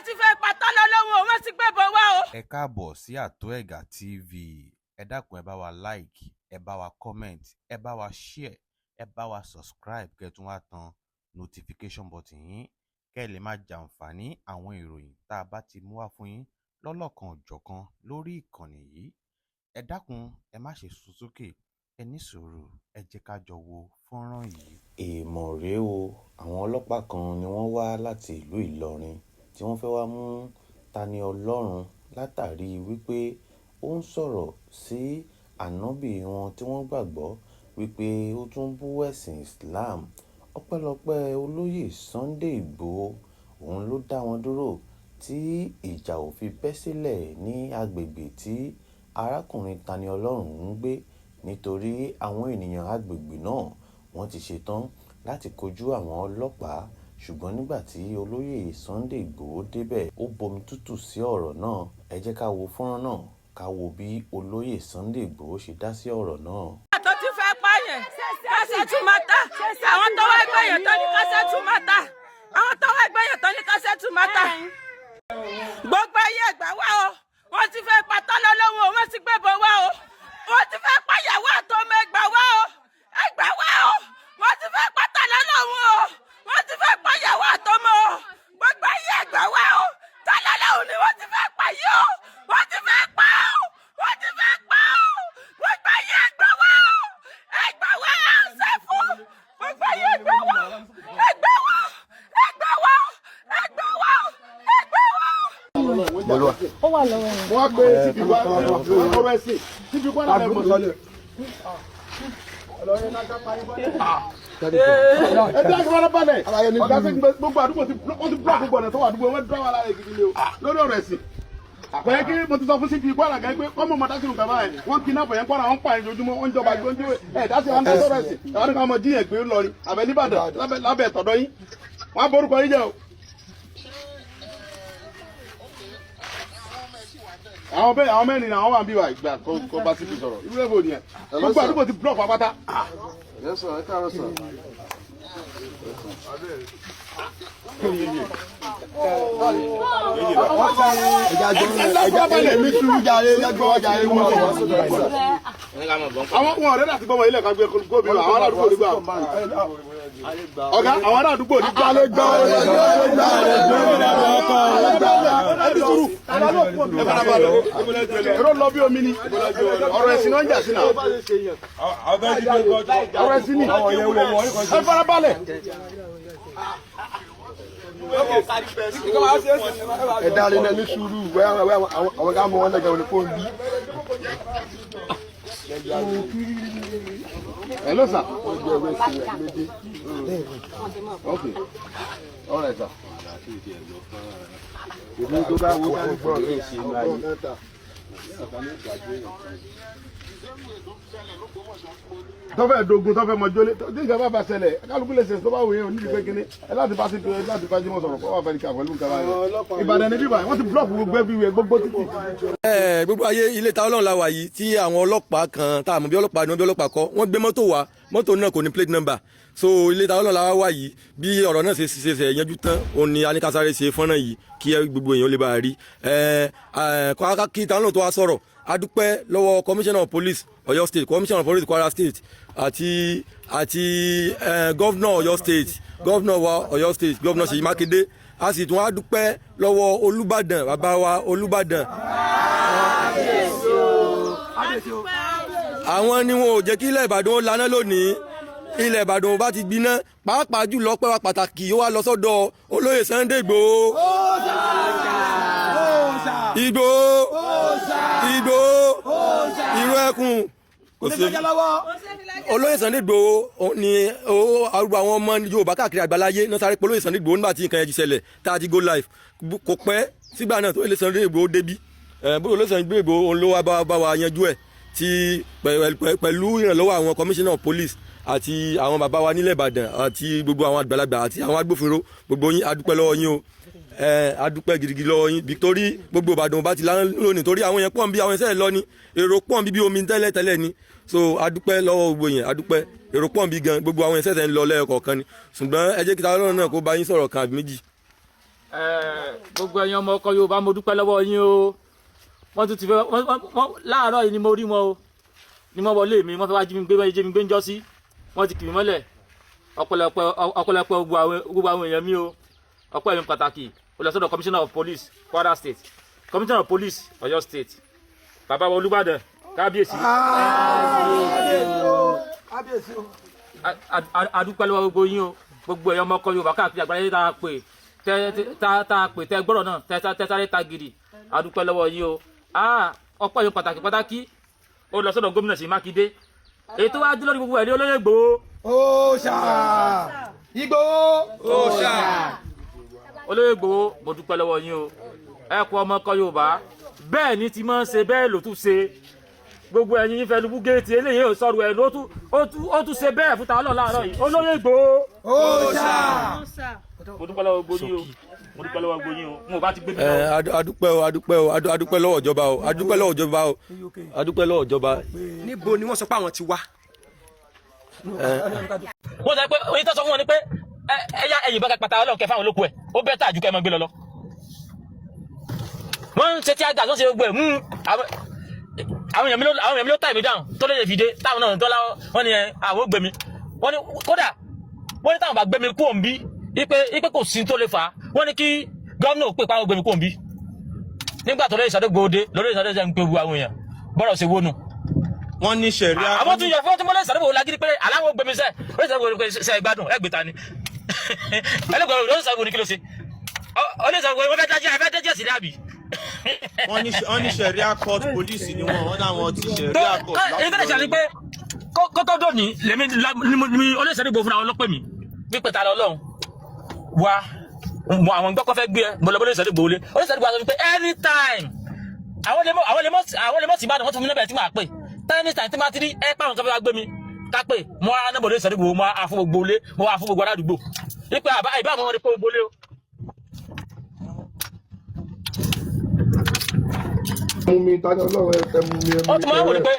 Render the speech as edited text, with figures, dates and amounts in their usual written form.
wọ́n ti fẹ́ pátá lọ́lọ́wọ́ wọ́n ti gbébọn wá o. Ẹ káàbọ̀ sí Àtòẹ̀gà TV. Ẹ dákun ẹ bá wa like, ẹ bá wa comment, ẹ bá wa share, ẹ bá wa subscribe kẹ́ tún wá tan notification button yín kẹ́ lè máa jàǹfààní àwọn ìròyìn tá a bá ti mú wá fún yín lọ́lọ́kan òjọ̀kan lórí ìkànnì yìí. Ẹ dákun ẹ má ṣe sún sókè, ẹ ní sùúrù, ẹ jẹ́ ká jọ wo fọ́nrán yìí. Èèmọ̀ rèé o, àwọn ọlọ́pàá kan ni wọ́n wá láti ìlú Ìlọrin tí wọ́n fẹ́ wá mú Taniọlọ́run látàrí wípé ó ń sọ̀rọ̀ sí ànábì wọn tí wọ́n gbàgbọ́ wípé ó tún bú ẹ̀sìn Islam. Ọpẹ́lọpẹ́ olóyè Sunday Igboho, òun ló dá wọn dúró tí ìjà ò fi bẹ́ sílẹ̀ ní agbègbè tí arákùnrin Taniọlọ́run ń gbé, nítorí àwọn ènìyàn agbègbè náà wọ́n ti ṣetán láti kojú àwọn ọlọ́pàá. Ṣùgbọ́n nígbà tí olóyè Sunday Igboho débẹ̀, ó bomi tútù sí ọ̀rọ̀ náà. Ẹ jẹ́ ká wo fọ́nrán náà, ká wo bí olóyè Sunday Igboho ṣe dá sí ọ̀rọ̀ náà. àtọ́ ti fẹ́ pààyàn kásẹ̀ tún máa ta àwọn tọ́wọ́ ẹgbẹ́ yẹn tó ní kásẹ̀ tún máa ta àwọn tọ́wọ́ ẹgbẹ́ yẹn tó ní kásẹ̀ tún máa ta. gbogbo ayé ẹgbà wá o, wọ́n ti fẹ́ pátá lọ́lọ́wọ́ wọ́n ti gbébọn wá o, wọ́n ti fẹ́ pàyàwó àtọmọ ẹgbà wá o, ẹgbà wá o, wọ́n ti fẹ́ pátá lọ́lọ́wọ́ o, wọ́n ti fẹ́ pàyàwó àtọmọ o, gbogbo ayé ẹgbà wá o, tálọ́lọ́wọ́ ni wọ́n ti fẹ́ pàyí o, wọ́n ti fẹ́ pa o, wọ́n ti fẹ́ pa o, gbogbo ayé ẹgbà wá o, ẹgbà wá ṣe fún gbogbo ayé ẹgbà wá, ẹgbà wá, ẹgbà wá, ẹgbà wá, ẹgbà wá. Ó wà lọ́wọ́ ẹ̀. Wọ́n gbé síbi wá ọ̀rọ̀ ẹ̀sìn síbi wá lára ẹ̀mọ́ sọ́lẹ̀. Ẹgbẹ́ akọ́lá balẹ̀ ọ̀gá sí gbogbo àdúgbò ti blọ́ọ̀kì gbogbo ọ̀nà tó wà àdúgbò wọn dúró wà lára ìgidi ni o lórí ọ̀rọ̀ ẹ̀sìn. Àpẹẹrẹ kí mo ti sọ fún síbi ìkọ́ àlàgà pé kọ́mọ̀ mọ̀ dásìrò kàmá ẹ̀ wọ́n kí náà pẹ̀yẹ́ kọ́ra wọn pa ìjojúmọ́ wọn jọba gbé oúnjẹ ẹ̀ dásì wọn dá sọ̀rọ̀ ẹ̀sìn àwọn nìkan ọmọ jíyàn gbé lọ rí àbẹ̀ nìbàdàn lábẹ́ ẹ̀tọ́dọ́ yín wọ́n á borúkọ yín jẹ́ o. àwọn mẹ́rin ni àwọn wà ń bí wa ìgbà kó bá síbi sọ̀rọ̀ irú èbò nìyẹn gbogbo àdúgbò ti blọọkì pátá. àwọn ọ̀rẹ́ láti gbọ́mọ ilé kan gbé gómìnà àwọn aládùúgbò nígbà ọ̀gá àwọn aládùúgbò nígbà èrò lọ bí omi ni ọ̀rọ̀ ẹ̀sìn náà ń jà sí náà ọ̀rọ̀ ẹ̀sìn ni ẹ farabalẹ̀. Ẹ dárí náà ní sùúrù àwọn ká mọ wọn lẹ́gẹ̀ẹ́ òní fóun bí. Hello sir. Okay. All right sir. Èmi tó bá wo bá ń gbọ́ ní ìṣe ayé. Tọ́fẹ̀ dogun tọ́fẹ̀ mọ́jọ́lé tí nǹkan bá bá ṣẹlẹ̀ kálukú lè ṣe tó bá wù yẹn onídìí pé kíní ẹ láti bá sí pé láti bá jímọ̀ sọ̀rọ̀ kọ́ wà fẹ́ ní ká pẹ̀lú nǹkan báyìí. Ìbàdàn ní bíbá wọ́n ti blọ́ọ̀kì gbogbo everywhere gbogbo títì. Gbogbo ayé ilé Taniọlọ́run la wà yìí tí àwọn ọlọ́pàá kan tá a mọ̀ bí ọlọ́pàá ni wọ́n bí ọlọ́pàá kọ́ wọ́n gbé mọ́tò wá mọ́tò náà kò ní plate number so ilé Taniọlọ́run la wà yìí bí ọ̀rọ̀ náà ṣe yanjú tán òun ni anikasare ṣe fọ́nrán yìí kí gbogbo èèyàn lè bá a rí kí Taniọlọ́run tó wá sọ̀rọ̀ adúpẹ́ lọ́wọ́ commissioner of police Ọ̀yọ́ state commissioner of police Kwara state àti governor Ọ̀yọ́ state governor wa Ọ̀yọ́ state governor Ṣèyí Mákindé a sì tún wá dúpẹ́ lọ́wọ́ Olúbàdàn bàbá wa Olúbàdàn. àwọn ni wọn ò jẹ́ kí ilẹ̀ Ìbàdàn ó laná lónìí ilẹ̀ Ìbàdàn bá ti gbiná pàápàá jùlọ pẹ́ wa pàtàkì ó wá lọ sọ́dọ̀ olóyè Sunday Igboho. Igboho irú ẹkùn olóyè Sunday Igboho ni arúgbó àwọn ọmọ Yorùbá káàkiri àgbáláyé náà sáré pé olóyè Sunday Igboho nígbà tí nǹkan yẹn ti ṣẹlẹ̀ tá a ti go live kò pẹ́ sígbà náà tó olóyè Sunday Igboho débí bóyá olóyè Sunday Igboho ló wá bá wa yanjú ẹ̀ tí pẹ̀lú ìrànlọ́wọ́ àwọn commissioner of police àti àwọn bàbá wa nílẹ̀ Ìbàdàn àti gbogbo àwọn àgbàlagbà àti àwọn agbófinró gbogbo yín adúpẹ́ lọ́wọ́ yín o adúpẹ́ gidigidi lọ́wọ́ yín Victory gbogbo Ìbàdàn bá ti lónìí torí àwọn yẹn pọ̀ bí àwọn ẹsẹ̀ lọ ni èrò pọ̀ bí omi tẹ́lẹ̀ ni so adúpẹ́ lọ́wọ́ gbogbo yẹn adúpẹ́ èrò pọ̀ bí gan gbogbo àwọn ẹsẹ̀ ń lọ lẹ́ẹ̀kọ̀ọ̀kan ni ṣùgbọ́n ẹ jẹ́ kí Taniọlọ́run náà kó bá yín sọ̀rọ̀ kan àbí méjì. gbogbo ẹ̀yin ọmọ ọkọ Yorùbá mo dúpẹ́ lọ́wọ́ yín o wọ́n tún ti fẹ́ wọ́n láàárọ̀ yìí ni mo rí wọn o ni wọ́n wọlé mi wọ́n fẹ́ wá jí mi gbé ń jọ́ sí wọ́n ti kì mí mọ́lẹ̀ ọ̀pọ̀lọpọ̀ gbogbo àwọn èèyàn mi o ọ̀pọ̀ ẹ̀mí pàtàkì olùsọ̀dọ̀ commissioner of police Kwara state commissioner of police Ọ̀yọ́ state bàbá wa Olúbàdàn kábíyèsí adúpẹ́ lọ́wọ́ gbogbo yín o gbogbo ẹ̀yọ́ ọmọ ọkọ Yorùbá káàkiri àgbáyé tá a pè tẹ gbọ́dọ̀ náà tẹ sáré ta gidi adúpẹ́ lọ́wọ́ yín o ọ̀pọ̀ ẹ̀yọ́ pàtàkì ó lọ sọ́dọ̀ gómìnà sí Mákindé ètò wa dúró ní gbogbo ẹ̀rí olóyè Ìgbòho. Òòṣà Ìgbòho òòṣà olóyè Ìgbòho mo dúpẹ́ lọ́wọ́ yín o ẹ kú ọmọ ọkọ Yorùbá bẹ́ẹ̀ ni ti máa ń ṣe bẹ́ẹ̀ ló tún ṣe gbogbo ẹ̀yin yín fẹ́ lubú géètì eléyìí ò sọ̀rọ̀ ẹ̀ ó tún ṣe bẹ́ẹ̀ fún tàwọn láàárọ̀ yìí olóyè Ìgbòho òòṣà. mo dúpẹ́ lọ́wọ́ gbogbo yín o mo dúpẹ́ lọ́wọ́ gbogbo yín o mo bá ti gbé mi lọ. adúpẹ́ lọ́wọ́ ìjọba o adúpẹ́ lọ́wọ́ ìjọba. níbo ni wọ́n sọ pé àwọn ti wá. wọ́n sọ pé oyin tó sọ fún wọn ni pé ẹ̀yà ẹ̀yìn bá pàtàkì Ọlọ́run kẹfà àwọn olóko ẹ̀ ó bẹ́ẹ̀ tà ju kẹ́ ẹ máa gbé lọ. wọ́n ń ṣe tí a gà tó ń ṣe gbogbo ẹ̀ àwọn èèyàn mi ló tà mí dáhùn tó lè fi dé táwọn náà tó láwọn wọ́n ní àwọn gbé mi wọ́n ní kódà wọ́n ní táwọn bá gbé mi kú òǹbí ipe kò sí tó lè fà á wọ́n ní kí gómìnà ò pè pa àwọn gbé mi kú òǹbí nígbà tó lè ṣàdégbòde lórí ìṣàdégbòde ń pe gbogbo àwọn èèyàn bọ́rọ̀ ṣe wónú. wọ́n ní sẹ̀ríà. àwọn tún yọ fún ọtí mọ́lẹ́ ìṣàdégbòde lágídí pé aláwọ̀ gbé mi sẹ́ orí ìṣàdégbòde pé ṣe ìgbádùn ẹgbẹ̀ta ni ẹlẹ́gbẹ̀rún lórí ìṣàdégbòde ní kí ló ṣe orí ìṣàdégbòde wọ́n fẹ́ dájẹ́ sí dábì. wọ́n ní sẹ̀ríà court police ni wọ́n náà wọ́n ti sẹ̀ríà court. èyí tẹ́lẹ̀ ṣàní pé kótó dòní lèmi orí ìṣàdégbòde fúnra wọn lọ́pẹ́ mi pípẹ́ ta lọ lọ́hùn wa àwọn gbọ́kọ́ fẹ́ gbé ẹ mo lọ bọ́ lóṣèlú gbòólé oníṣèlú gbòólé pé anytime àwọn lè mọ̀ sí ìbàdàn wọ́n tún fún mi níbẹ̀ tí màá pè anytime tí màá ti rí ẹ pàwọn kan fẹ́ wá gbé mi ká pè mo á nábọ̀ lóṣèlú gbòólé mo á fún gbogbo ilé mo á fún gbogbo aládùúgbò wípé ìbá àwọn ọmọdé kó gbólé o. mú mi tani Ọlọ́run ẹ mú mi. ó tún máa ń wò ní pé